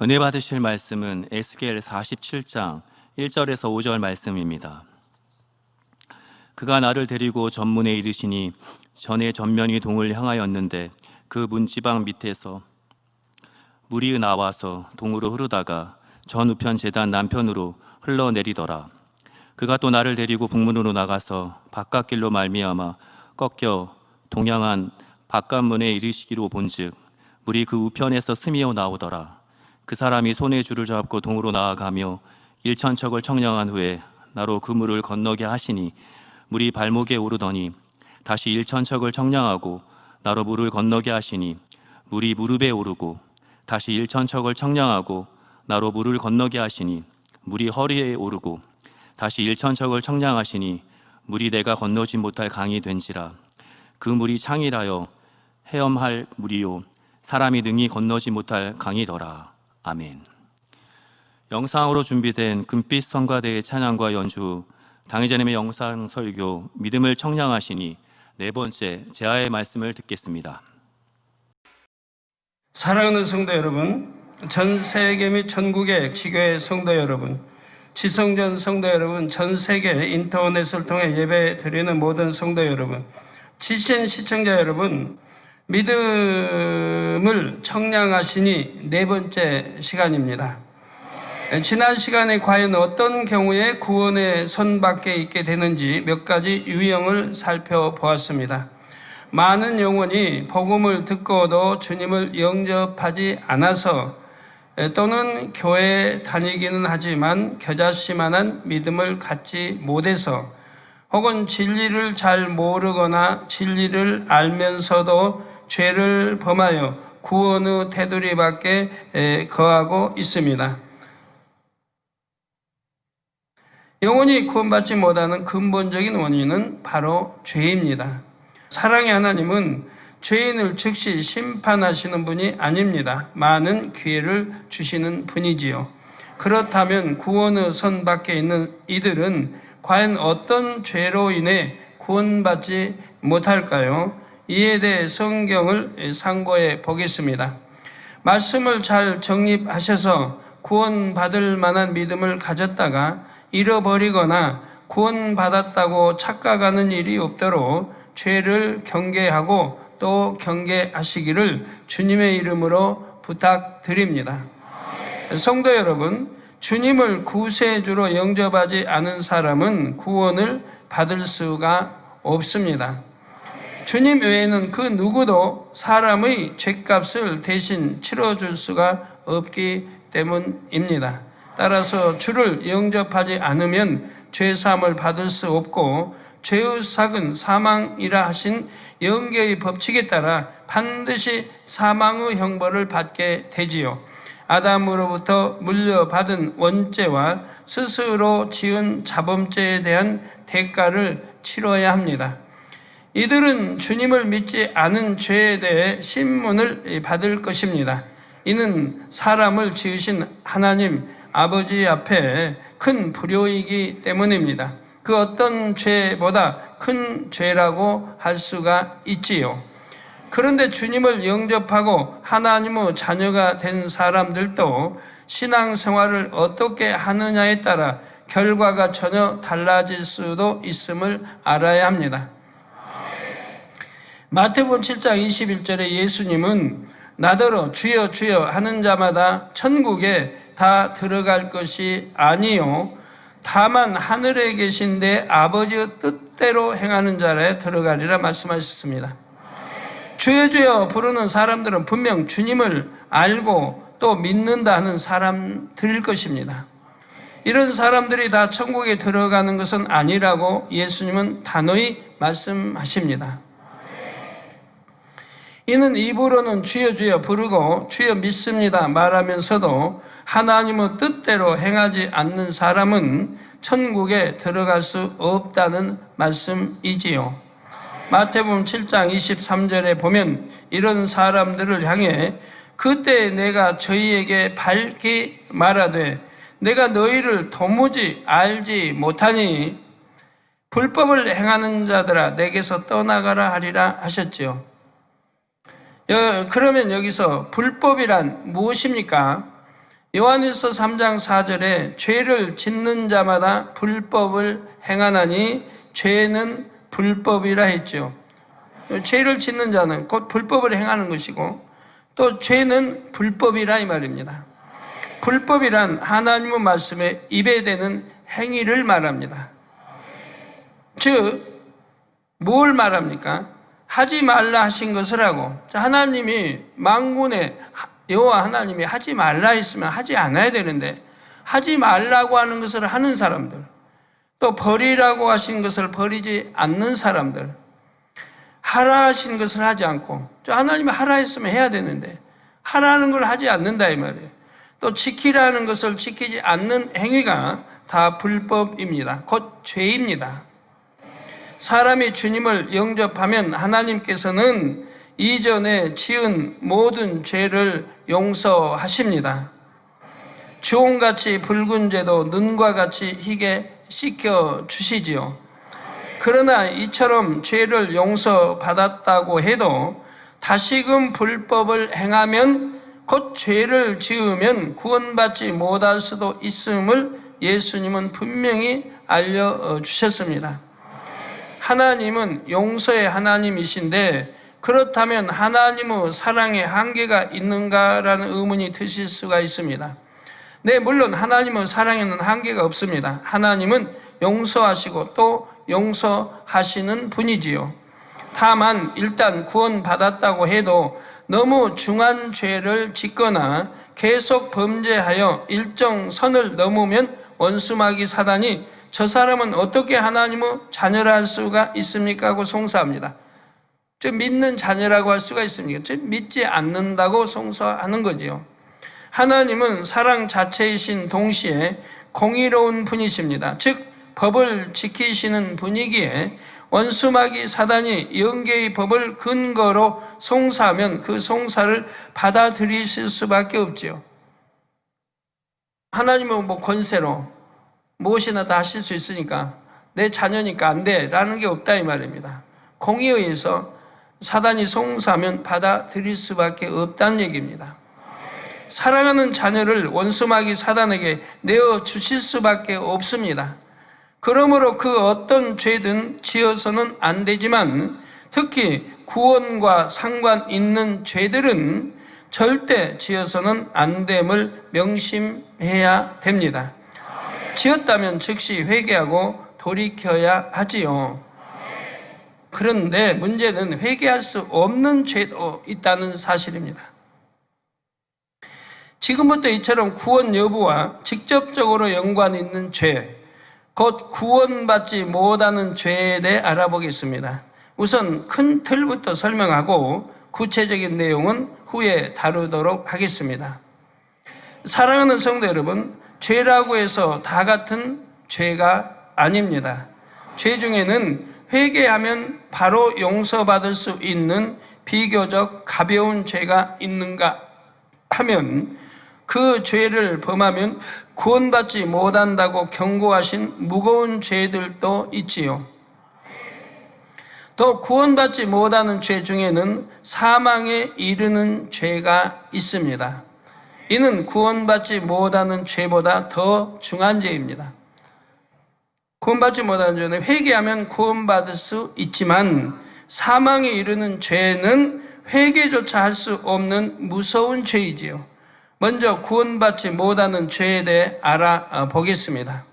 은혜 받으실 말씀은 에스겔 47장 1절에서 5절 말씀입니다. 그가 나를 데리고 전문에 이르시니 전에 전면이 동을 향하였는데 그 문지방 밑에서 물이 나와서 동으로 흐르다가 전 우편 제단 남편으로 흘러내리더라. 그가 또 나를 데리고 북문으로 나가서 바깥길로 말미암아 꺾여 동양한 바깥문에 이르시기로 본즉 물이 그 우편에서 스미어 나오더라. 그 사람이 손에 줄을 잡고 동으로 나아가며 1,000척을 청량한 후에 나로 그 물을 건너게 하시니 물이 발목에 오르더니 다시 1,000척을 청량하고 나로 물을 건너게 하시니 물이 무릎에 오르고 다시 1,000척을 청량하고 나로 물을 건너게 하시니 물이 허리에 오르고 다시 1,000척을 청량하시니 물이 내가 건너지 못할 강이 된지라. 그 물이 창이라여 헤엄할 물이요 사람이 능히 건너지 못할 강이더라. 아멘. 영상으로 준비된 금빛 성가대의 찬양과 연주, 당의자님의 영상 설교 믿음을 청량하시니 네 번째 제아의 말씀을 듣겠습니다. 사랑하는 성도 여러분, 전 세계 및 전국의 지교회 성도 여러분, 지성전 성도 여러분, 전 세계 인터넷을 통해 예배 드리는 모든 성도 여러분, 지신 시청자 여러분, 믿음을 청량하시니 네 번째 시간입니다. 지난 시간에 과연 어떤 경우에 구원의 선 밖에 있게 되는지 몇 가지 유형을 살펴보았습니다. 많은 영혼이 복음을 듣고도 주님을 영접하지 않아서 또는 교회에 다니기는 하지만 겨자씨만한 믿음을 갖지 못해서 혹은 진리를 잘 모르거나 진리를 알면서도 죄를 범하여 구원의 테두리 밖에 거하고 있습니다. 영혼이 구원받지 못하는 근본적인 원인은 바로 죄입니다. 사랑의 하나님은 죄인을 즉시 심판하시는 분이 아닙니다. 많은 기회를 주시는 분이지요. 그렇다면 구원의 선 밖에 있는 이들은 과연 어떤 죄로 인해 구원받지 못할까요? 이에 대해 성경을 상고해 보겠습니다. 말씀을 잘 정립하셔서 구원받을 만한 믿음을 가졌다가 잃어버리거나 구원받았다고 착각하는 일이 없도록 죄를 경계하고 또 경계하시기를 주님의 이름으로 부탁드립니다. 성도 여러분, 주님을 구세주로 영접하지 않은 사람은 구원을 받을 수가 없습니다. 주님 외에는 그 누구도 사람의 죄값을 대신 치러줄 수가 없기 때문입니다. 따라서 주를 영접하지 않으면 죄사함을 받을 수 없고 죄의 삭은 사망이라 하신 영계의 법칙에 따라 반드시 사망의 형벌을 받게 되지요. 아담으로부터 물려받은 원죄와 스스로 지은 자범죄에 대한 대가를 치러야 합니다. 이들은 주님을 믿지 않은 죄에 대해 신문을 받을 것입니다. 이는 사람을 지으신 하나님 아버지 앞에 큰 불효이기 때문입니다. 그 어떤 죄보다 큰 죄라고 할 수가 있지요. 그런데 주님을 영접하고 하나님의 자녀가 된 사람들도 신앙생활을 어떻게 하느냐에 따라 결과가 전혀 달라질 수도 있음을 알아야 합니다. 마태복음 7장 21절에 예수님은 나더러 주여 주여 하는 자마다 천국에 다 들어갈 것이 아니요 다만 하늘에 계신 내 아버지의 뜻대로 행하는 자라에 들어가리라 말씀하셨습니다. 주여 주여 부르는 사람들은 분명 주님을 알고 또 믿는다 하는 사람들일 것입니다. 이런 사람들이 다 천국에 들어가는 것은 아니라고 예수님은 단호히 말씀하십니다. 이는 입으로는 주여 주여 부르고 주여 믿습니다 말하면서도 하나님의 뜻대로 행하지 않는 사람은 천국에 들어갈 수 없다는 말씀이지요. 마태복음 7장 23절에 보면 이런 사람들을 향해 그때 내가 저희에게 밝히 말하되 내가 너희를 도무지 알지 못하니 불법을 행하는 자들아 내게서 떠나가라 하리라 하셨지요. 그러면 여기서 불법이란 무엇입니까? 요한일서 3장 4절에 죄를 짓는 자마다 불법을 행하나니 죄는 불법이라 했죠. 죄를 짓는 자는 곧 불법을 행하는 것이고 또 죄는 불법이라 이 말입니다. 불법이란 하나님의 말씀에 입에 대는 행위를 말합니다. 즉 뭘 말합니까? 하지 말라 하신 것을 하고, 하나님이 만군의 여호와 하나님이 하지 말라 했으면 하지 않아야 되는데 하지 말라고 하는 것을 하는 사람들, 또 버리라고 하신 것을 버리지 않는 사람들, 하라 하신 것을 하지 않고, 하나님이 하라 했으면 해야 되는데 하라는 걸 하지 않는다 이 말이에요. 또 지키라는 것을 지키지 않는 행위가 다 불법입니다. 곧 죄입니다. 사람이 주님을 영접하면 하나님께서는 이전에 지은 모든 죄를 용서하십니다. 주홍같이 붉은 죄도 눈과 같이 희게 씻겨 주시지요. 그러나 이처럼 죄를 용서받았다고 해도 다시금 불법을 행하면, 곧 죄를 지으면 구원받지 못할 수도 있음을 예수님은 분명히 알려주셨습니다. 하나님은 용서의 하나님이신데 그렇다면 하나님의 사랑에 한계가 있는가라는 의문이 드실 수가 있습니다. 네, 물론 하나님의 사랑에는 한계가 없습니다. 하나님은 용서하시고 또 용서하시는 분이지요. 다만 일단 구원받았다고 해도 너무 중한 죄를 짓거나 계속 범죄하여 일정 선을 넘으면 원수마귀 사단이 저 사람은 어떻게 하나님의 자녀라 할 수가 있습니까? 하고 송사합니다. 믿는 자녀라고 할 수가 있습니까? 믿지 않는다고 송사하는 거지요. 하나님은 사랑 자체이신 동시에 공의로운 분이십니다. 즉 법을 지키시는 분이기에 원수마귀 사단이 영계의 법을 근거로 송사하면 그 송사를 받아들이실 수밖에 없지요. 하나님은 권세로 무엇이나 다 하실 수 있으니까 내 자녀니까 안 돼 라는 게 없다 이 말입니다. 공의에 의해서 사단이 송사하면 받아들일 수밖에 없다는 얘기입니다. 사랑하는 자녀를 원수마귀 사단에게 내어주실 수밖에 없습니다. 그러므로 그 어떤 죄든 지어서는 안 되지만 특히 구원과 상관 있는 죄들은 절대 지어서는 안 됨을 명심해야 됩니다. 지었다면 즉시 회개하고 돌이켜야 하지요. 그런데 문제는 회개할 수 없는 죄도 있다는 사실입니다. 지금부터 이처럼 구원 여부와 직접적으로 연관 있는 죄, 곧 구원받지 못하는 죄에 대해 알아보겠습니다. 우선 큰 틀부터 설명하고 구체적인 내용은 후에 다루도록 하겠습니다. 사랑하는 성도 여러분, 죄라고 해서 다 같은 죄가 아닙니다. 죄 중에는 회개하면 바로 용서받을 수 있는 비교적 가벼운 죄가 있는가 하면 그 죄를 범하면 구원받지 못한다고 경고하신 무거운 죄들도 있지요. 또 구원받지 못하는 죄 중에는 사망에 이르는 죄가 있습니다. 이는 구원받지 못하는 죄보다 더 중한 죄입니다. 구원받지 못하는 죄는 회개하면 구원받을 수 있지만 사망에 이르는 죄는 회개조차 할 수 없는 무서운 죄이지요. 먼저 구원받지 못하는 죄에 대해 알아보겠습니다.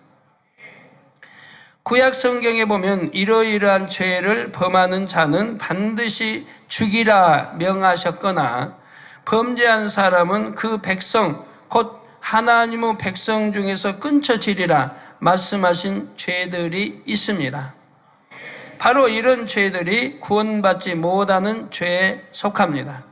구약 성경에 보면 이러이러한 죄를 범하는 자는 반드시 죽이라 명하셨거나 범죄한 사람은 그 백성 곧 하나님의 백성 중에서 끊쳐지리라 말씀하신 죄들이 있습니다. 바로 이런 죄들이 구원받지 못하는 죄에 속합니다.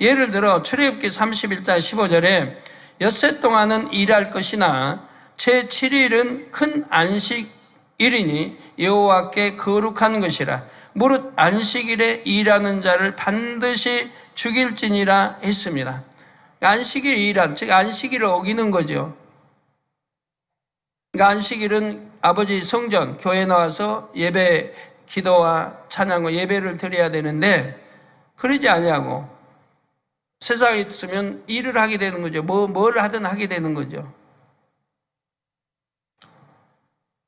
예를 들어 출애굽기 31장 15절에 엿새 동안은 일할 것이나 제7일은 큰 안식일이니 여호와께 거룩한 것이라 무릇 안식일에 일하는 자를 반드시 죽일지니라 했습니다. 안식일 일한, 즉 안식일을 어기는 거죠. 그러니까 안식일은 아버지 성전, 교회 나와서 예배, 기도와 찬양과 예배를 드려야 되는데 그러지 아니하고 세상에 있으면 일을 하게 되는 거죠. 뭘 하든 하게 되는 거죠.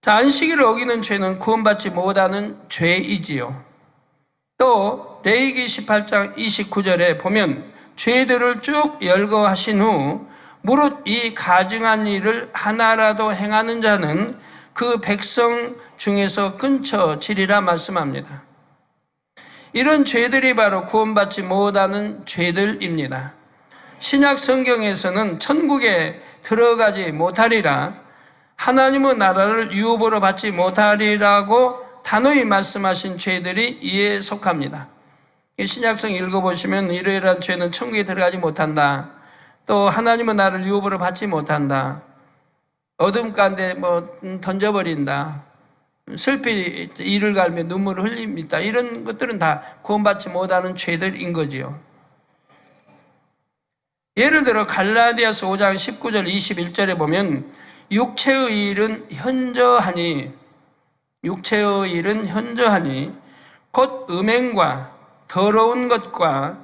자, 안식일을 어기는 죄는 구원받지 못하는 죄이지요. 또 레위기 18장 29절에 보면 죄들을 쭉 열거하신 후 무릇 이 가증한 일을 하나라도 행하는 자는 그 백성 중에서 끊쳐지리라 말씀합니다. 이런 죄들이 바로 구원받지 못하는 죄들입니다. 신약 성경에서는 천국에 들어가지 못하리라, 하나님의 나라를 유업으로 받지 못하리라고 단호히 말씀하신 죄들이 이에 속합니다. 신약성 읽어보시면 이러이러한 죄는 천국에 들어가지 못한다, 또 하나님의 나라를 유업으로 받지 못한다, 어둠 가운데 던져버린다, 슬피 이를 갈며 눈물을 흘립니다, 이런 것들은 다 구원받지 못하는 죄들인 거지요. 예를 들어 갈라디아서 5장 19절 21절에 보면 육체의 일은 현저하니 곧 음행과 더러운 것과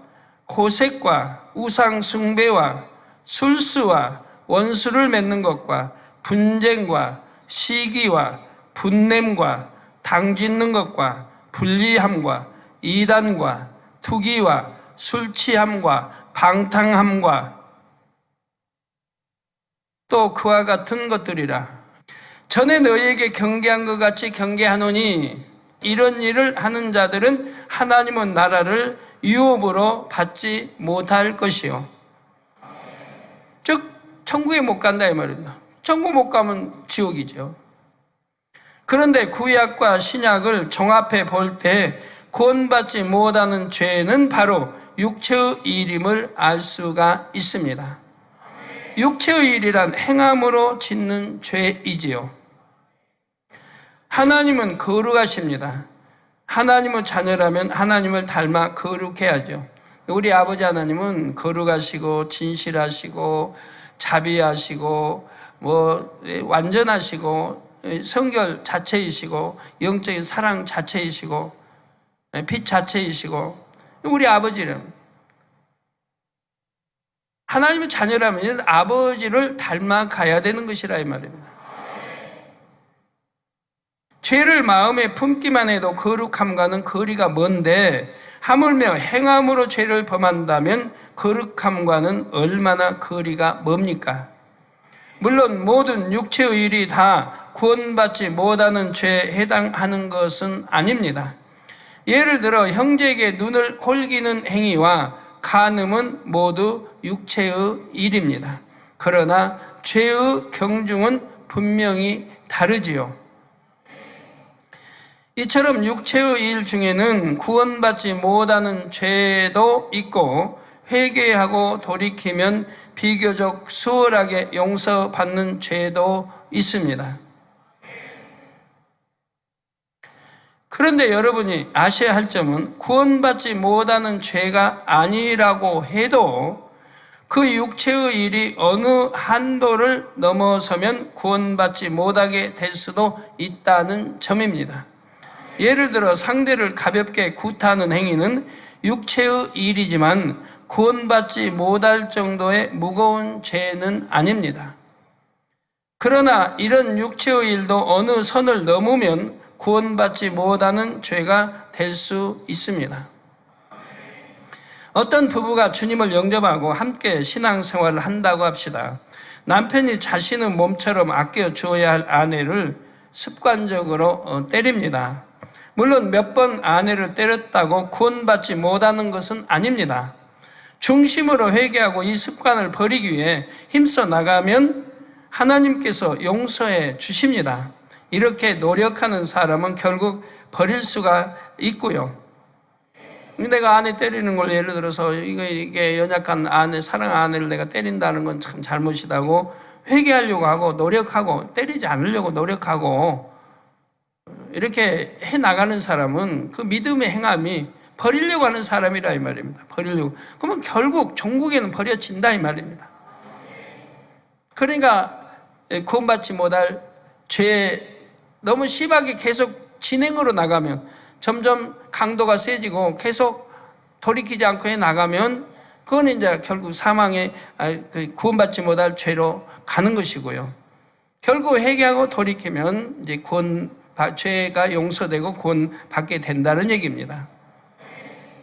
호색과 우상 숭배와 술수와 원수를 맺는 것과 분쟁과 시기와 분냄과 당짓는 것과 불리함과 이단과 투기와 술취함과 방탕함과 또 그와 같은 것들이라. 전에 너희에게 경계한 것 같이 경계하노니 이런 일을 하는 자들은 하나님의 나라를 유업으로 받지 못할 것이요. 즉 천국에 못 간다 이 말입니다. 천국 못 가면 지옥이죠. 그런데 구약과 신약을 종합해 볼 때 구원받지 못하는 죄는 바로 육체의 일임을 알 수가 있습니다. 육체의 일이란 행함으로 짓는 죄이지요. 하나님은 거룩하십니다. 하나님의 자녀라면 하나님을 닮아 거룩해야죠. 우리 아버지 하나님은 거룩하시고 진실하시고 자비하시고 완전하시고 성결 자체이시고 영적인 사랑 자체이시고 빛 자체이시고, 우리 아버지는 하나님의 자녀라면 아버지를 닮아가야 되는 것이라 이 말입니다. 죄를 마음에 품기만 해도 거룩함과는 거리가 먼데 하물며 행함으로 죄를 범한다면 거룩함과는 얼마나 거리가 멉니까? 물론 모든 육체의 일이 다 구원받지 못하는 죄에 해당하는 것은 아닙니다. 예를 들어 형제에게 눈을 홀기는 행위와 간음은 모두 육체의 일입니다. 그러나 죄의 경중은 분명히 다르지요. 이처럼 육체의 일 중에는 구원받지 못하는 죄도 있고 회개하고 돌이키면 비교적 수월하게 용서받는 죄도 있습니다. 그런데 여러분이 아셔야 할 점은 구원받지 못하는 죄가 아니라고 해도 그 육체의 일이 어느 한도를 넘어서면 구원받지 못하게 될 수도 있다는 점입니다. 예를 들어 상대를 가볍게 구타하는 행위는 육체의 일이지만 구원받지 못할 정도의 무거운 죄는 아닙니다. 그러나 이런 육체의 일도 어느 선을 넘으면 구원받지 못하는 죄가 될 수 있습니다. 어떤 부부가 주님을 영접하고 함께 신앙생활을 한다고 합시다. 남편이 자신의 몸처럼 아껴줘야 할 아내를 습관적으로 때립니다. 물론 몇 번 아내를 때렸다고 구원받지 못하는 것은 아닙니다. 중심으로 회개하고 이 습관을 버리기 위해 힘써 나가면 하나님께서 용서해 주십니다. 이렇게 노력하는 사람은 결국 버릴 수가 있고요. 내가 아내 때리는 걸 예를 들어서 이게 연약한 아내, 사랑 아내를 내가 때린다는 건 참 잘못이다고 회개하려고 하고 노력하고 때리지 않으려고 노력하고 이렇게 해 나가는 사람은 그 믿음의 행함이 버리려고 하는 사람이라 이 말입니다. 버리려고. 그러면 결국 종국에는 버려진다 이 말입니다. 그러니까 구원받지 못할 죄 너무 심하게 계속 진행으로 나가면 점점 강도가 세지고 계속 돌이키지 않고 해 나가면 그건 이제 결국 사망에 구원받지 못할 죄로 가는 것이고요. 결국 회개하고 돌이키면 이제 죄가 용서되고 구원받게 된다는 얘기입니다.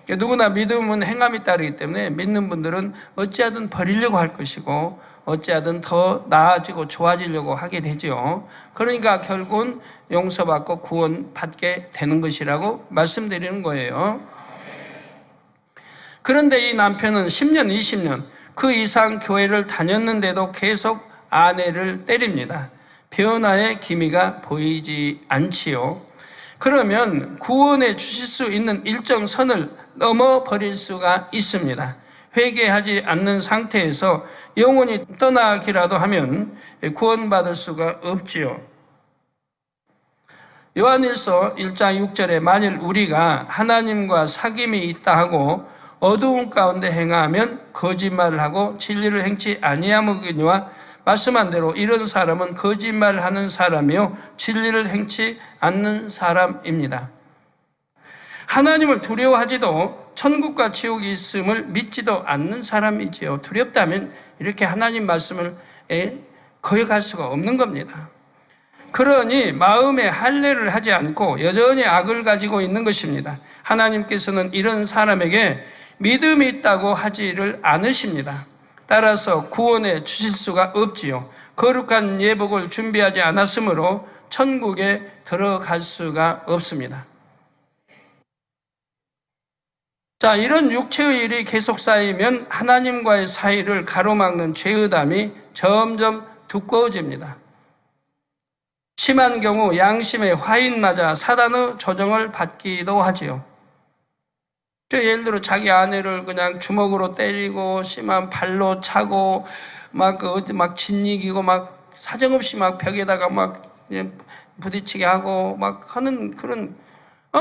누구나 믿음은 행함이 따르기 때문에 믿는 분들은 어찌하든 버리려고 할 것이고 어찌하든 더 나아지고 좋아지려고 하게 되죠. 그러니까 결국은 용서받고 구원받게 되는 것이라고 말씀드리는 거예요. 그런데 이 남편은 10년, 20년 그 이상 교회를 다녔는데도 계속 아내를 때립니다. 변화의 기미가 보이지 않지요. 그러면 구원해 주실 수 있는 일정 선을 넘어버릴 수가 있습니다. 회개하지 않는 상태에서 영혼이 떠나기라도 하면 구원받을 수가 없지요. 요한일서 1장 6절에 만일 우리가 하나님과 사귐이 있다 하고 어두운 가운데 행하면 거짓말을 하고 진리를 행치 아니하거니와 말씀한 대로 이런 사람은 거짓말을 하는 사람이요 진리를 행치 않는 사람입니다. 하나님을 두려워하지도 천국과 지옥이 있음을 믿지도 않는 사람이지요. 두렵다면 이렇게 하나님 말씀을 거역할 수가 없는 겁니다. 그러니 마음에 할례를 하지 않고 여전히 악을 가지고 있는 것입니다. 하나님께서는 이런 사람에게 믿음이 있다고 하지를 않으십니다. 따라서 구원해 주실 수가 없지요. 거룩한 예복을 준비하지 않았으므로 천국에 들어갈 수가 없습니다. 자, 이런 육체의 일이 계속 쌓이면 하나님과의 사이를 가로막는 죄의담이 점점 두꺼워집니다. 심한 경우 양심의 화인 맞아 사단의 조정을 받기도 하지요. 예를 들어 자기 아내를 그냥 주먹으로 때리고 심한 발로 차고 막 짓이기고 막 사정없이 막 벽에다가 막 부딪히게 하고 막 하는 그런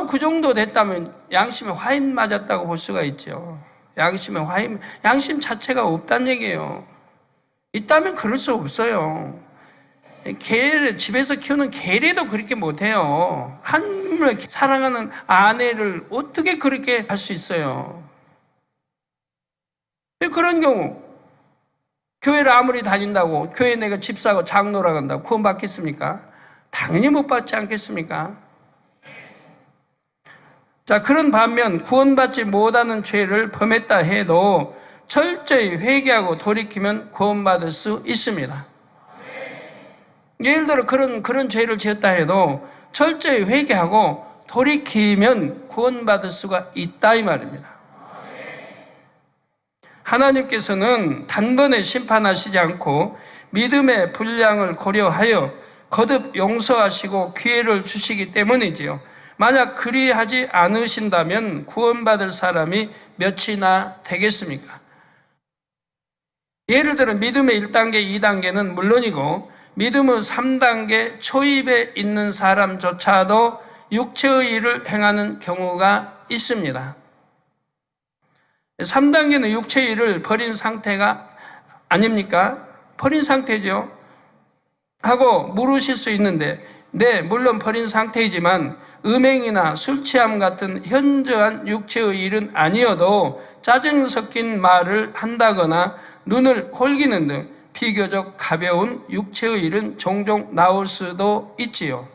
그 정도 됐다면 양심에 화인 맞았다고 볼 수가 있죠. 양심 자체가 없다는 얘기예요. 있다면 그럴 수 없어요. 집에서 키우는 개래도 그렇게 못해요. 하나님을 사랑하는 아내를 어떻게 그렇게 할 수 있어요? 그런 경우 교회를 아무리 다닌다고 교회 내가 집사고 장로라 간다고 구원 받겠습니까? 당연히 못 받지 않겠습니까? 자, 그런 반면 구원받지 못하는 죄를 범했다 해도 철저히 회개하고 돌이키면 구원받을 수 있습니다. 예를 들어 그런 죄를 지었다 해도 철저히 회개하고 돌이키면 구원받을 수가 있다 이 말입니다. 하나님께서는 단번에 심판하시지 않고 믿음의 분량을 고려하여 거듭 용서하시고 기회를 주시기 때문이지요. 만약 그리하지 않으신다면 구원받을 사람이 몇이나 되겠습니까? 예를 들어 믿음의 1단계, 2단계는 물론이고 믿음의 3단계 초입에 있는 사람조차도 육체의 일을 행하는 경우가 있습니다. 3단계는 육체의 일을 버린 상태가 아닙니까? 버린 상태죠. 하고 물으실 수 있는데 네, 물론 버린 상태이지만 음행이나 술 취함 같은 현저한 육체의 일은 아니어도 짜증 섞인 말을 한다거나 눈을 홀기는 등 비교적 가벼운 육체의 일은 종종 나올 수도 있지요.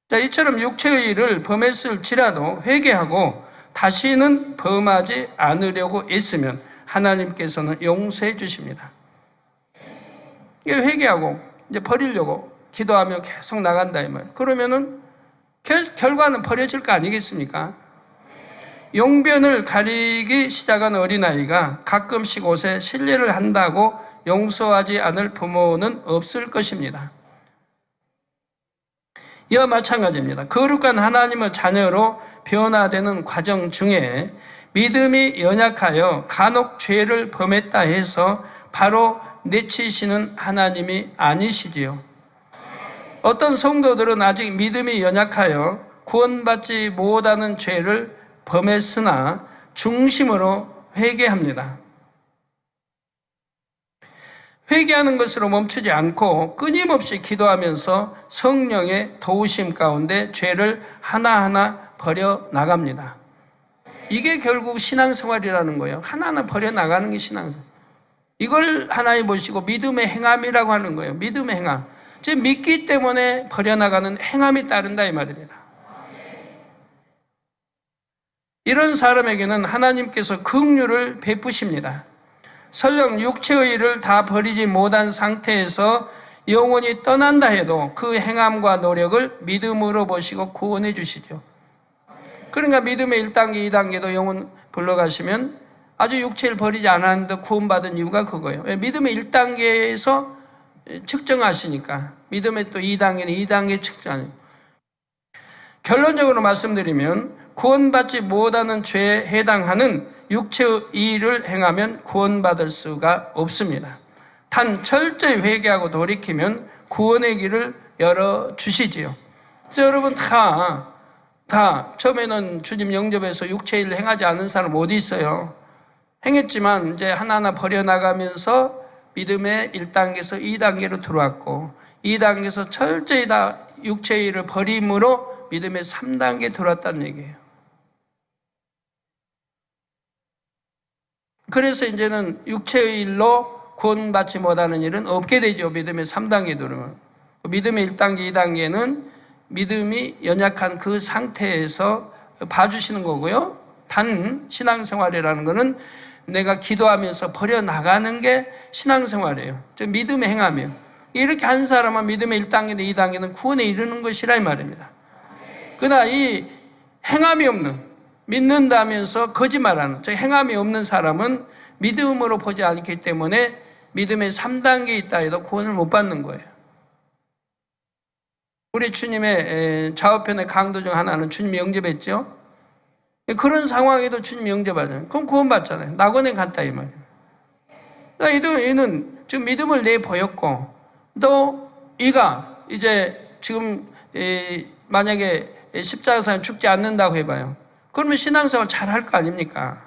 자, 이처럼 육체의 일을 범했을지라도 회개하고 다시는 범하지 않으려고 애쓰면 하나님께서는 용서해 주십니다. 회개하고 이제 버리려고 기도하며 계속 나간다 이 말. 그러면은 결과는 버려질 거 아니겠습니까? 용변을 가리기 시작한 어린아이가 가끔씩 옷에 실례를 한다고 용서하지 않을 부모는 없을 것입니다. 이와 마찬가지입니다. 거룩한 하나님의 자녀로 변화되는 과정 중에 믿음이 연약하여 간혹 죄를 범했다 해서 바로 내치시는 하나님이 아니시지요. 어떤 성도들은 아직 믿음이 연약하여 구원받지 못하는 죄를 범했으나 중심으로 회개합니다. 회개하는 것으로 멈추지 않고 끊임없이 기도하면서 성령의 도우심 가운데 죄를 하나하나 버려 나갑니다. 이게 결국 신앙생활이라는 거예요. 하나하나 버려나가는 게 신앙생활. 이걸 하나님 보시고 믿음의 행함이라고 하는 거예요. 믿음의 행함. 즉 믿기 때문에 버려나가는 행함이 따른다 이 말입니다. 이런 사람에게는 하나님께서 긍휼을 베푸십니다. 설령 육체의 일을 다 버리지 못한 상태에서 영원히 떠난다 해도 그 행함과 노력을 믿음으로 보시고 구원해 주시죠. 그러니까 믿음의 1단계, 2단계도 영혼 불러가시면 아주 육체를 버리지 않았는데 구원받은 이유가 그거예요. 믿음의 1단계에서 측정하시니까 믿음의 또 2단계는 2단계 측정하니까. 결론적으로 말씀드리면 구원받지 못하는 죄에 해당하는 육체의 일을 행하면 구원받을 수가 없습니다. 단 철저히 회개하고 돌이키면 구원의 길을 열어주시지요. 그래서 여러분 다 처음에는 주님 영접해서 육체의 일을 행하지 않은 사람 어디 있어요? 행했지만 이제 하나하나 버려나가면서 믿음의 1단계에서 2단계로 들어왔고 2단계에서 철저히 다 육체의 일을 버림으로 믿음의 3단계에 들어왔다는 얘기예요. 그래서 이제는 육체의 일로 구원받지 못하는 일은 없게 되죠. 믿음의 3단계에 들어오면. 믿음의 1단계, 2단계는 믿음이 연약한 그 상태에서 봐주시는 거고요. 단 신앙생활이라는 것은 내가 기도하면서 버려나가는 게 신앙생활이에요. 즉 믿음의 행함이에요. 이렇게 한 사람은 믿음의 1단계나 2단계는 구원에 이르는 것이라 이 말입니다. 그러나 이 행함이 없는, 믿는다면서 거짓말하는, 즉 행함이 없는 사람은 믿음으로 보지 않기 때문에 믿음의 3단계에 있다 해도 구원을 못 받는 거예요. 우리 주님의 좌우편의 강도 중 하나는 주님이 영접했죠. 그런 상황에도 주님이 영접하잖아요. 그럼 구원받잖아요. 낙원에 갔다 이 말이에요. 그러니까 얘는 지금 믿음을 내보였고 또 이가 이제 지금 만약에 십자가상 죽지 않는다고 해봐요. 그러면 신앙생활 잘할 거 아닙니까?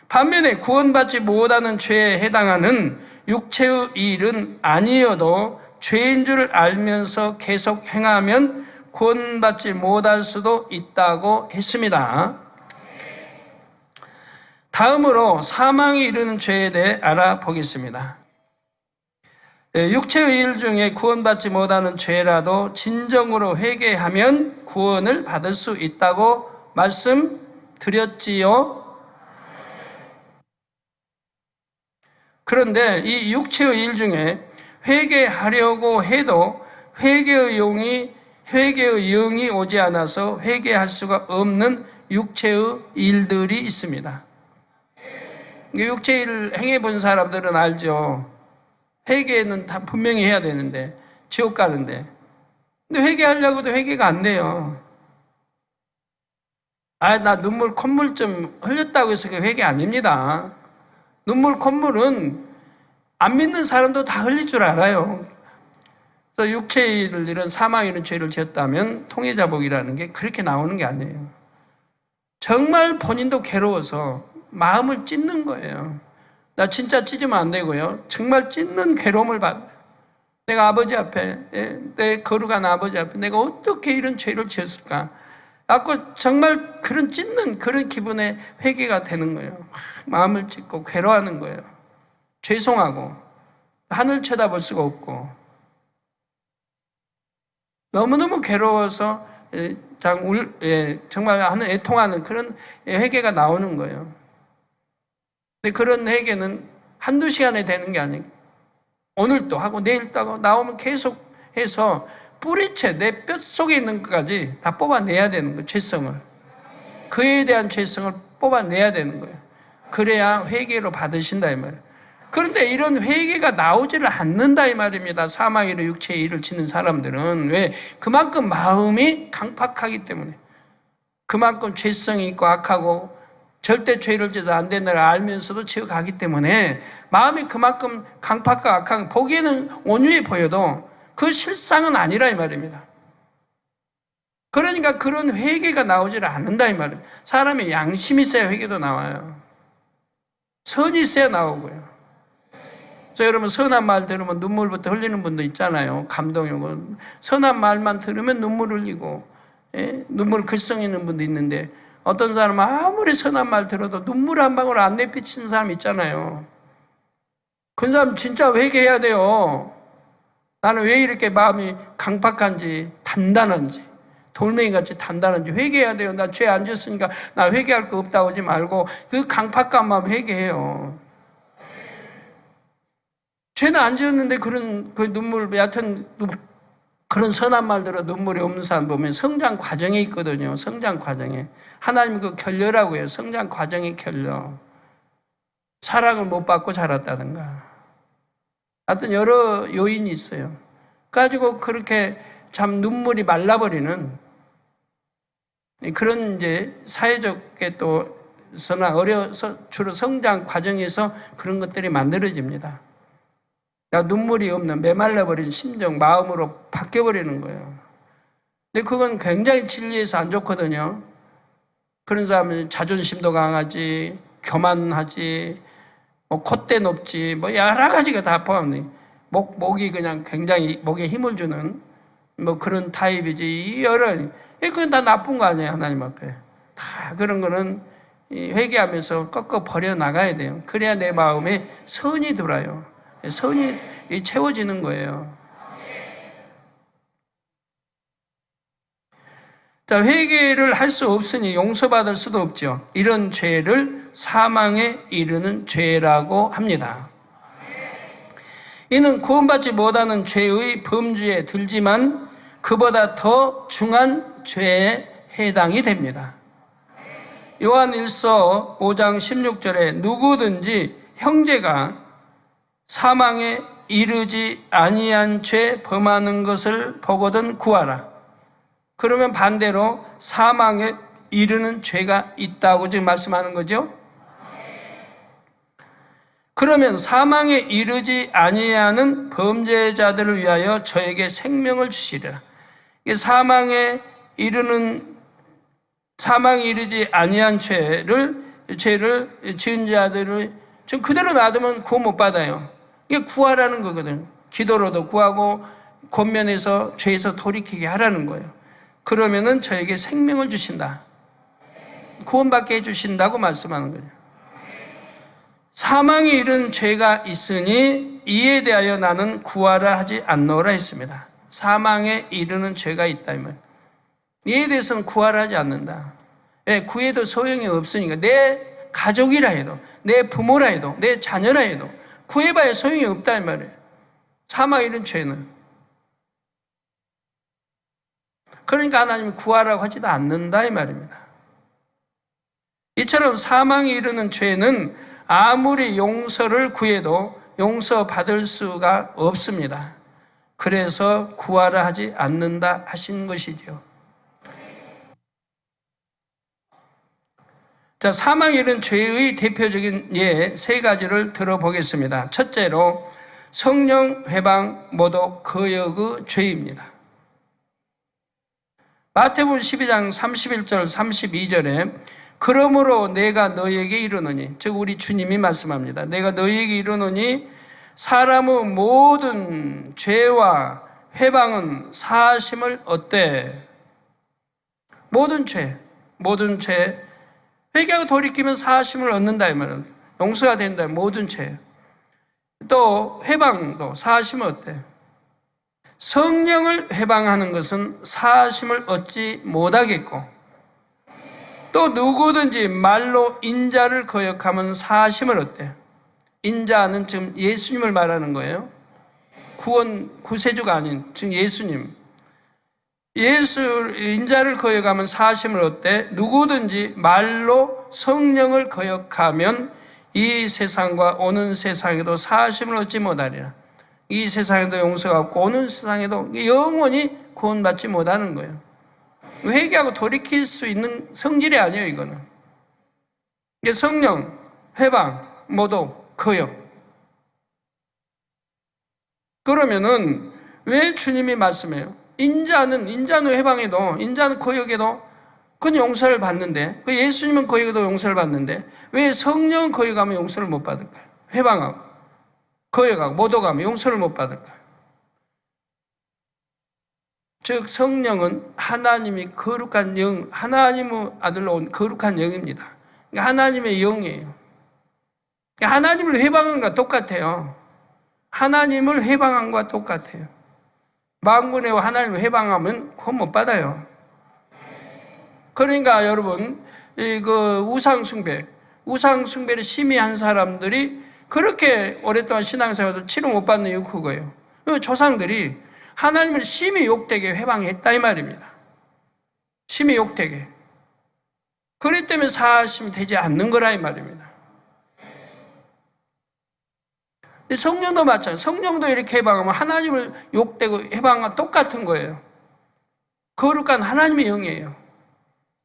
반면에 구원받지 못하는 죄에 해당하는 육체의 일은 아니어도 죄인 줄 알면서 계속 행하면 구원받지 못할 수도 있다고 했습니다. 다음으로 사망에 이르는 죄에 대해 알아보겠습니다. 육체의 일 중에 구원받지 못하는 죄라도 진정으로 회개하면 구원을 받을 수 있다고 말씀드렸지요. 그런데 이 육체의 일 중에 회개하려고 해도 회개의 영이 오지 않아서 회개할 수가 없는 육체의 일들이 있습니다. 육체의 일을 행해본 사람들은 알죠. 회개는 다 분명히 해야 되는데 지옥 가는데 근데 회개하려고도 회개가 안 돼요. 나 눈물 콧물 좀 흘렸다고 해서 그게 회개 아닙니다. 눈물 콧물은 안 믿는 사람도 다 흘릴 줄 알아요. 그래서 육체의 일을 이런 사망 이런 죄를 지었다면 통해자복이라는 게 그렇게 나오는 게 아니에요. 정말 본인도 괴로워서 마음을 찢는 거예요. 나 진짜 찢으면 안 되고요. 정말 찢는 괴로움을 받아요. 내가 아버지 앞에, 내 거룩한 아버지 앞에 내가 어떻게 이런 죄를 지었을까? 정말 그런 찢는 그런 기분의 회개가 되는 거예요. 마음을 찢고 괴로워하는 거예요. 죄송하고 하늘 쳐다볼 수가 없고 너무너무 괴로워서 정말 애통하는 그런 회개가 나오는 거예요. 근데 그런 회개는 한두 시간에 되는 게 아니고 오늘도 하고 내일도 하고 나오면 계속 해서 뿌리채 내 뼛속에 있는 것까지 다 뽑아내야 되는 거예요. 죄성을. 그에 대한 죄성을 뽑아내야 되는 거예요. 그래야 회개로 받으신다 이 말이에요. 그런데 이런 회개가 나오지를 않는다 이 말입니다. 사망이로 육체의 일을 짓는 사람들은. 왜? 그만큼 마음이 강팍하기 때문에. 그만큼 죄성이 있고 악하고 절대 죄를 지어서 안 된다를 알면서도 지어가기 때문에 마음이 그만큼 강팍하고 악한 보기에는 온유해 보여도 그 실상은 아니라 이 말입니다. 그러니까 그런 회개가 나오지를 않는다 이 말입니다. 사람의 양심이 있어야 회개도 나와요. 선이 있어야 나오고요. 그래서 여러분 선한 말 들으면 눈물부터 흘리는 분도 있잖아요. 감동이고 선한 말만 들으면 눈물 흘리고 예? 눈물 글썽 있는 분도 있는데 어떤 사람은 아무리 선한 말 들어도 눈물 한 방울 안 내비치는 사람 있잖아요. 그 사람 진짜 회개해야 돼요. 나는 왜 이렇게 마음이 강팍한지, 단단한지, 돌멩이같이 단단한지 회개해야 돼요. 나 죄 안 지었으니까 나 회개할 거 없다고 하지 말고 그 강팍한 마음 회개해요. 죄는 안 지었는데 그런 그 눈물, 얕은 그런 선한 말 들어 눈물이 없는 사람 보면 성장 과정에 있거든요. 성장 과정에. 하나님 그 결려라고 해요. 성장 과정의 결려. 사랑을 못 받고 자랐다든가. 하여튼 여러 요인이 있어요. 가지고 그렇게 참 눈물이 말라버리는 그런 이제 사회적에 또 서나 어려서 주로 성장 과정에서 그런 것들이 만들어집니다. 눈물이 없는 메말라버린 심정, 마음으로 바뀌어버리는 거예요. 근데 그건 굉장히 진리에서 안 좋거든요. 그런 사람은 자존심도 강하지, 교만하지, 뭐 콧대 높지, 뭐 여러 가지가 다 포함돼. 목이 그냥 굉장히 목에 힘을 주는 뭐 그런 타입이지. 그건 다 나쁜 거 아니에요, 하나님 앞에. 다 그런 거는 회개하면서 꺾어 버려 나가야 돼요. 그래야 내 마음에 선이 들어요. 선이 채워지는 거예요. 회개를 할 수 없으니 용서받을 수도 없죠. 이런 죄를 사망에 이르는 죄라고 합니다. 이는 구원받지 못하는 죄의 범주에 들지만 그보다 더 중한 죄에 해당이 됩니다. 요한일서 5장 16절에 누구든지 형제가 사망에 이르지 아니한 죄 범하는 것을 보거든 구하라. 그러면 반대로 사망에 이르는 죄가 있다고 지금 말씀하는 거죠? 그러면 사망에 이르지 아니하는 범죄자들을 위하여 저에게 생명을 주시리라. 사망에 이르지 아니한 죄를 지은 자들을 좀 그대로 놔두면 구원 못 받아요. 이게 구하라는 거거든. 기도로도 구하고 권면해서 죄에서 돌이키게 하라는 거예요. 그러면은 저에게 생명을 주신다. 구원받게 해주신다고 말씀하는 거예요. 사망에 이른 죄가 있으니 이에 대하여 나는 구하라 하지 않노라 했습니다. 사망에 이르는 죄가 있다 이 말이에요. 이에 대해서는 구하라 하지 않는다. 왜? 구해도 소용이 없으니까. 내 가족이라 해도, 내 부모라 해도, 내 자녀라 해도 구해봐야 소용이 없다 이 말이에요. 사망에 이른 죄는. 그러니까 하나님이 구하라고 하지도 않는다 이 말입니다. 이처럼 사망에 이르는 죄는 아무리 용서를 구해도 용서받을 수가 없습니다. 그래서 구하라 하지 않는다 하신 것이죠. 자, 사망에 이른 죄의 대표적인 예 세 가지를 들어보겠습니다. 첫째로 성령 회방 모독 거역의 죄입니다. 마태복음 12장 31절 32절에 그러므로 내가 너희에게 이르노니, 즉 우리 주님이 말씀합니다. 내가 너희에게 이르노니 사람의 모든 죄와 회방은 사하심을 얻되. 모든 죄 회개하고 돌이키면 사하심을 얻는다 이 말은 용서가 된다. 모든 죄. 또 회방도 사하심을 얻대. 성령을 회방하는 것은 사하심을 얻지 못하겠고, 또 누구든지 말로 인자를 거역하면 사하심을 얻대. 인자는 지금 예수님을 말하는 거예요. 구세주가 아닌 지금 예수님. 인자를 거역하면 사하심을 얻대. 누구든지 말로 성령을 거역하면 이 세상과 오는 세상에도 사하심을 얻지 못하리라. 이 세상에도 용서가 없고 오는 세상에도 영원히 구원받지 못하는 거예요. 회개하고 돌이킬 수 있는 성질이 아니에요, 이거는. 이게 성령, 회방, 모독, 거역. 그러면은 왜 주님이 말씀해요? 인자는 회방에도, 인자는 거역에도 그건 용서를 받는데, 그 예수님은 거역에도 용서를 받는데, 왜 성령은 거역하면 용서를 못 받을까요? 회방하고, 거역하고, 모독하면 용서를 못 받을까요? 즉 성령은 하나님이 거룩한 영, 하나님의 아들로 온 거룩한 영입니다. 그러니까 하나님의 영이에요. 그러니까 하나님을 회방한 것과 똑같아요. 하나님을 회방한 것과 똑같아요. 만군의 하나님을 회방하면 구원 못 받아요. 그러니까 여러분, 우상숭배를 심히 한 사람들이 그렇게 오랫동안 신앙생활에서 치료 못 받는 이유 그거예요. 조상들이 하나님을 심히 욕되게 회방했다 이 말입니다. 심히 욕되게. 그렇기 때문에 사하심이 되지 않는 거라 이 말입니다. 성령도 마찬가지예요. 성령도 이렇게 해방하면 하나님을 욕되고 해방과 똑같은 거예요. 거룩한 하나님의 영이에요.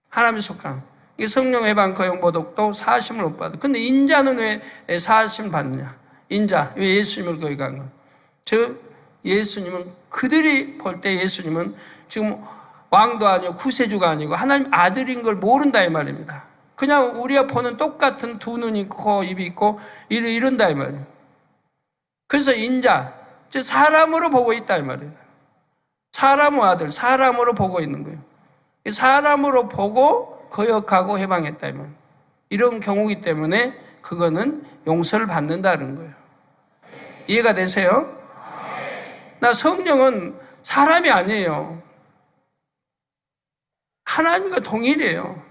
하나님의 속한. 성령 해방 거역 모독도 사하심을 못 받아. 근데 인자는 왜 사하심 받느냐? 인자, 왜 예수님을 거기 간 거? 즉 예수님은 그들이 볼 때 예수님은 지금 왕도 아니고 구세주가 아니고 하나님 아들인 걸 모른다 이 말입니다. 그냥 우리가 보는 똑같은 두 눈이 있고 코, 입이 있고 이런다 이 말이에요. 그래서 인자, 즉 사람으로 보고 있다 이 말이에요. 사람의 아들, 사람으로 보고 있는 거예요. 사람으로 보고 거역하고 해방했다 이 말이에요. 이런 경우이기 때문에 그거는 용서를 받는다는 거예요. 이해가 되세요? 나 성령은 사람이 아니에요. 하나님과 동일이에요.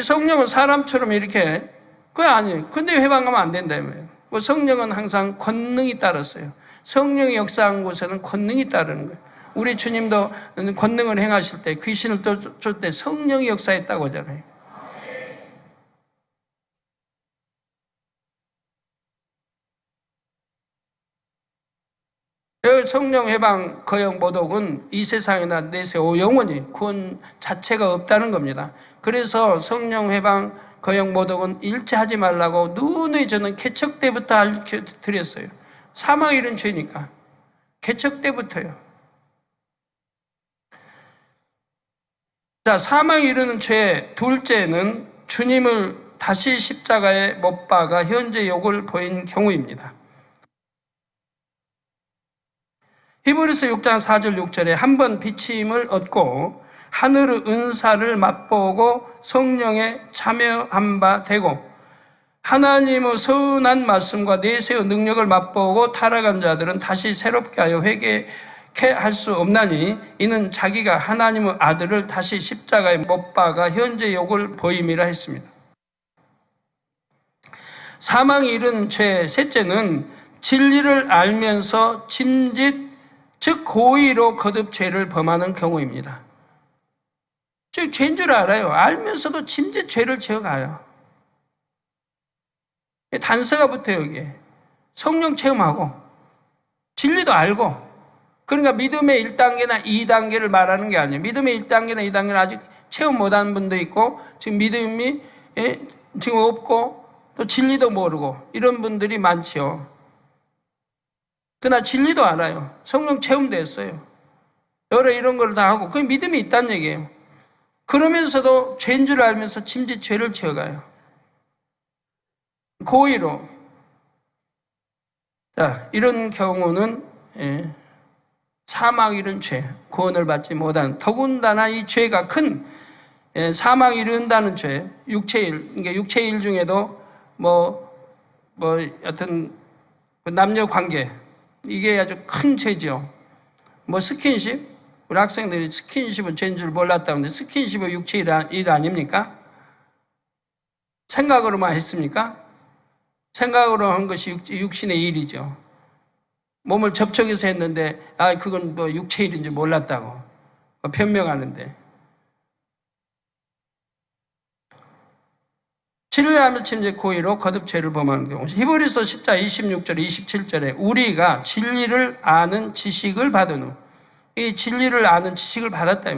성령은 사람처럼 이렇게 그게 아니에요. 근데 회방하면 안 된다 이거예요. 성령은 항상 권능이 따랐어요. 성령이 역사한 곳에는 권능이 따르는 거예요. 우리 주님도 권능을 행하실 때 귀신을 쫓을 때 성령이 역사했다고 하잖아요. 성령 해방 거역 모독은 이 세상이나 내세 영원히 구원 자체가 없다는 겁니다. 그래서 성령 해방 거역 모독은 일체하지 말라고 누누이 저는 개척 때부터 알려드렸어요. 사망이 이런 죄니까 개척 때부터요. 자, 사망이 이르는 죄 둘째는 주님을 다시 십자가에 못 박아 현재 욕을 보인 경우입니다. 히브리서 6장 4절 6절에 한 번 비침을 얻고 하늘의 은사를 맛보고 성령에 참여한 바 되고 하나님의 선한 말씀과 내세의 능력을 맛보고 타락한 자들은 다시 새롭게 하여 회개케 할 수 없나니 이는 자기가 하나님의 아들을 다시 십자가에 못 박아 현재 욕을 보임이라 했습니다. 사망이 이른 죄 셋째는 진리를 알면서 짐짓 즉 고의로 거듭 죄를 범하는 경우입니다. 즉 죄인 줄 알아요. 알면서도 짐짓 죄를 지어가요. 단서가 붙어요. 여기에 성령 체험하고 진리도 알고. 그러니까 믿음의 1단계나 2단계를 말하는 게 아니에요. 믿음의 1단계나 2단계는 아직 체험 못하는 분도 있고 지금 믿음이 지금 없고 또 진리도 모르고 이런 분들이 많지요. 그러나 진리도 알아요. 성령 체험도 했어요. 여러 이런 걸 다 하고 그 믿음이 있다는 얘기예요. 그러면서도 죄인 줄 알면서 짐짓 죄를 지어가요. 고의로. 자, 이런 경우는 사망 이른 죄, 구원을 받지 못한 더군다나 이 죄가 큰 사망 이른다는 죄, 육체일, 그러니까 육체일 중에도 여튼 남녀 관계 이게 아주 큰 죄죠. 스킨십? 우리 학생들이 스킨십은 죄인 줄 몰랐다는데 스킨십은 육체일 일 아닙니까? 생각으로만 했습니까? 생각으로 한 것이 육신의 일이죠. 몸을 접촉해서 했는데 그건 육체의 일인 줄 몰랐다고 변명하는데 진리를 알면 침제 고의로 거듭 죄를 범하는 경우 히브리서 10장 26절 27절에 우리가 진리를 아는 지식을 받은 후 이 진리를 아는 지식을 받았다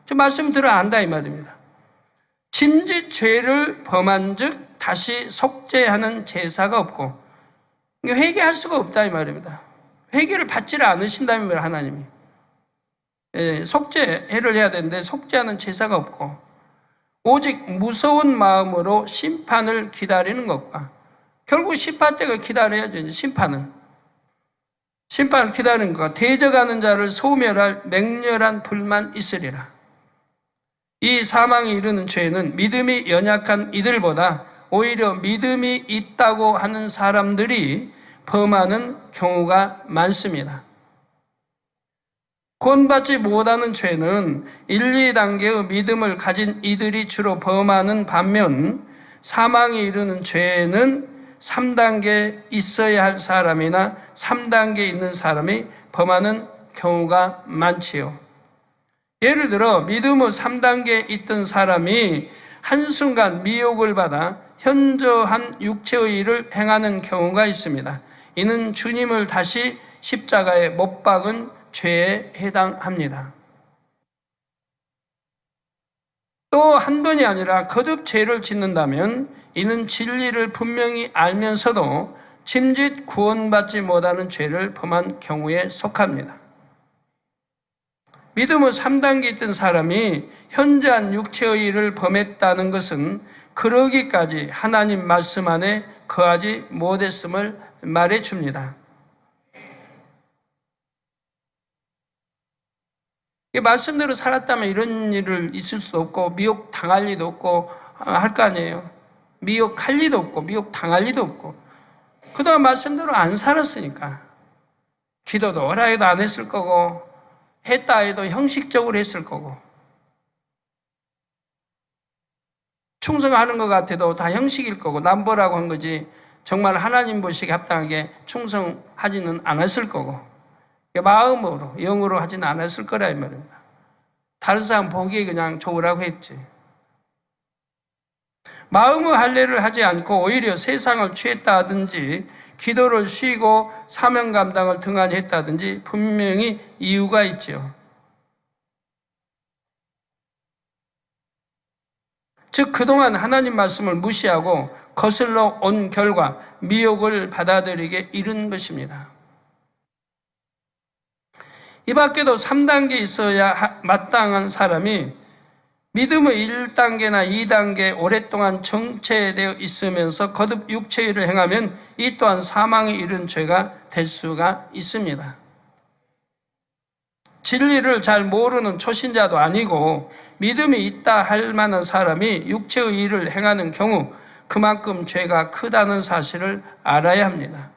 저 말씀 들어 안다 이 말입니다. 짐짓 죄를 범한 즉 다시 속죄하는 제사가 없고 회개할 수가 없다 이 말입니다. 회개를 받지를 않으신다는 말 하나님이 속죄를 해야 되는데 속죄하는 제사가 없고 오직 무서운 마음으로 심판을 기다리는 것과 결국 심판 때가 기다려야죠. 심판은 심판을 기다리는 것과 대적하는 자를 소멸할 맹렬한 불만 있으리라. 이 사망에 이르는 죄는 믿음이 연약한 이들보다 오히려 믿음이 있다고 하는 사람들이 범하는 경우가 많습니다. 구원받지 못하는 죄는 1, 2단계의 믿음을 가진 이들이 주로 범하는 반면 사망에 이르는 죄는 3단계 있어야 할 사람이나 3단계 있는 사람이 범하는 경우가 많지요. 예를 들어 믿음의 3단계에 있던 사람이 한순간 미혹을 받아 현저한 육체의 일을 행하는 경우가 있습니다. 이는 주님을 다시 십자가에 못 박은 죄에 해당합니다. 또 한 번이 아니라 거듭 죄를 짓는다면 이는 진리를 분명히 알면서도 짐짓 구원받지 못하는 죄를 범한 경우에 속합니다. 믿음의 3단계 있던 사람이 현저한 육체의 일을 범했다는 것은 그러기까지 하나님 말씀 안에 거하지 못했음을 말해줍니다. 말씀대로 살았다면 이런 일을 있을 수 없고 미혹 당할 리도 없고 할 거 아니에요. 미혹할 리도 없고 미혹 당할 리도 없고 그동안 말씀대로 안 살았으니까 기도도 오라 해도 안 했을 거고 했다 해도 형식적으로 했을 거고 충성하는 것 같아도 다 형식일 거고 남보라고 한 거지 정말 하나님 보시기에 합당하게 충성하지는 않았을 거고 마음으로 영으로 하지는 않았을 거라 이 말입니다. 다른 사람 보기에 그냥 좋으라고 했지. 마음의 할례를 하지 않고 오히려 세상을 취했다 하든지 기도를 쉬고 사명 감당을 등한히 했다든지 분명히 이유가 있죠. 즉 그동안 하나님 말씀을 무시하고 거슬러 온 결과 미혹을 받아들이게 이른 것입니다. 이 밖에도 3단계 있어야 마땅한 사람이 믿음의 1단계나 2단계 오랫동안 정체되어 있으면서 거듭 육체의 일을 행하면 이 또한 사망에 이른 죄가 될 수가 있습니다. 진리를 잘 모르는 초신자도 아니고 믿음이 있다 할 만한 사람이 육체의 일을 행하는 경우 그만큼 죄가 크다는 사실을 알아야 합니다.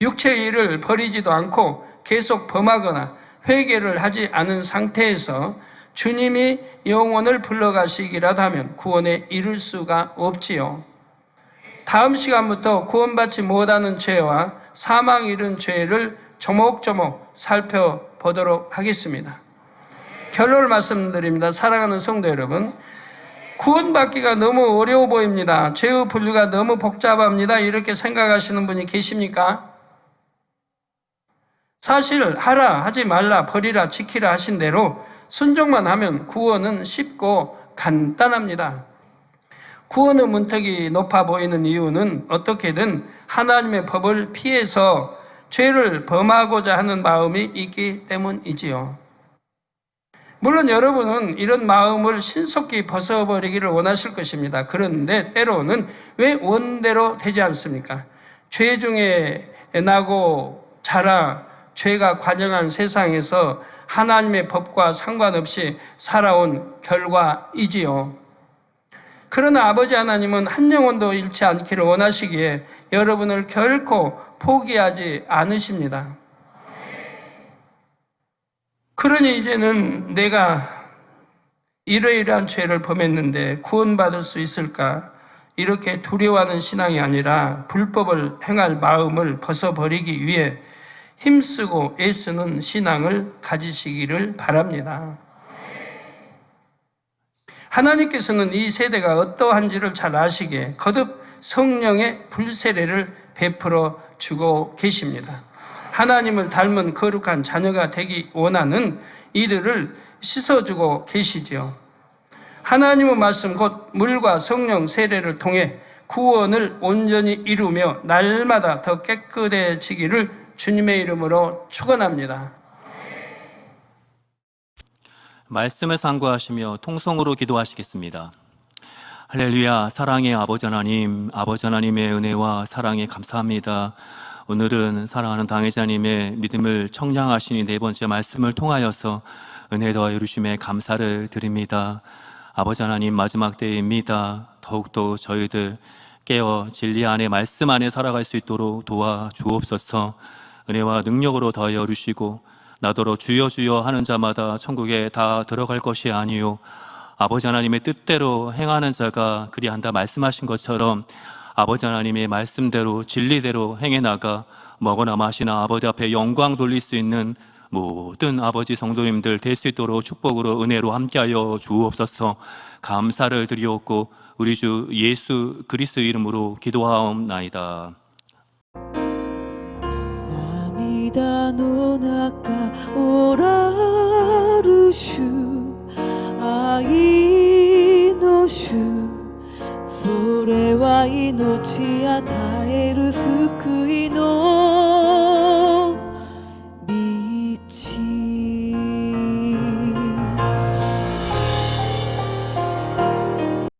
육체의 일을 버리지도 않고 계속 범하거나 회개를 하지 않은 상태에서 주님이 영혼을 불러가시기라도 하면 구원에 이를 수가 없지요. 다음 시간부터 구원받지 못하는 죄와 사망에 이른 죄를 조목조목 살펴보도록 하겠습니다. 결론을 말씀드립니다. 사랑하는 성도 여러분, 구원받기가 너무 어려워 보입니다. 죄의 분류가 너무 복잡합니다. 이렇게 생각하시는 분이 계십니까? 사실 하라, 하지 말라, 버리라, 지키라 하신 대로 순종만 하면 구원은 쉽고 간단합니다. 구원의 문턱이 높아 보이는 이유는 어떻게든 하나님의 법을 피해서 죄를 범하고자 하는 마음이 있기 때문이지요. 물론 여러분은 이런 마음을 신속히 벗어버리기를 원하실 것입니다. 그런데 때로는 왜 원대로 되지 않습니까? 죄 중에 나고 자라 죄가 관영한 세상에서 하나님의 법과 상관없이 살아온 결과이지요. 그러나 아버지 하나님은 한 영혼도 잃지 않기를 원하시기에 여러분을 결코 포기하지 않으십니다. 그러니 이제는 내가 이러이러한 죄를 범했는데 구원받을 수 있을까? 이렇게 두려워하는 신앙이 아니라 불법을 행할 마음을 벗어버리기 위해 힘쓰고 애쓰는 신앙을 가지시기를 바랍니다. 하나님께서는 이 세대가 어떠한지를 잘 아시기에 거듭 성령의 불세례를 베풀어 주고 계십니다. 하나님을 닮은 거룩한 자녀가 되기 원하는 이들을 씻어주고 계시지요. 하나님의 말씀 곧 물과 성령 세례를 통해 구원을 온전히 이루며 날마다 더 깨끗해지기를 주님의 이름으로 축원합니다. 말씀을 상고하시며 통성으로 기도하시겠습니다. 할렐루야. 사랑의 아버지 하나님, 아버지 하나님의 은혜와 사랑에 감사합니다. 오늘은 사랑하는 당회자님의 믿음을 청량하시니 네 번째 말씀을 통하여서 은혜 더하여 이루심에 감사를 드립니다. 아버지 하나님, 마지막 때입니다. 더욱더 저희들 깨어 진리 안에 말씀 안에 살아갈 수 있도록 도와주옵소서. 은혜와 능력으로 더하여 이루시고 나더러 주여 주여 하는 자마다 천국에 다 들어갈 것이 아니요 아버지 하나님의 뜻대로 행하는 자가 그리한다 말씀하신 것처럼 아버지 하나님의 말씀대로 진리대로 행해 나가 먹으나 마시나 아버지 앞에 영광 돌릴 수 있는 모든 아버지 성도님들 될 수 있도록 축복으로 은혜로 함께하여 주옵소서. 감사를 드리옵고 우리 주 예수 그리스도 이름으로 기도하옵나이다. 涙の中おらる主愛の主それは命与える救いの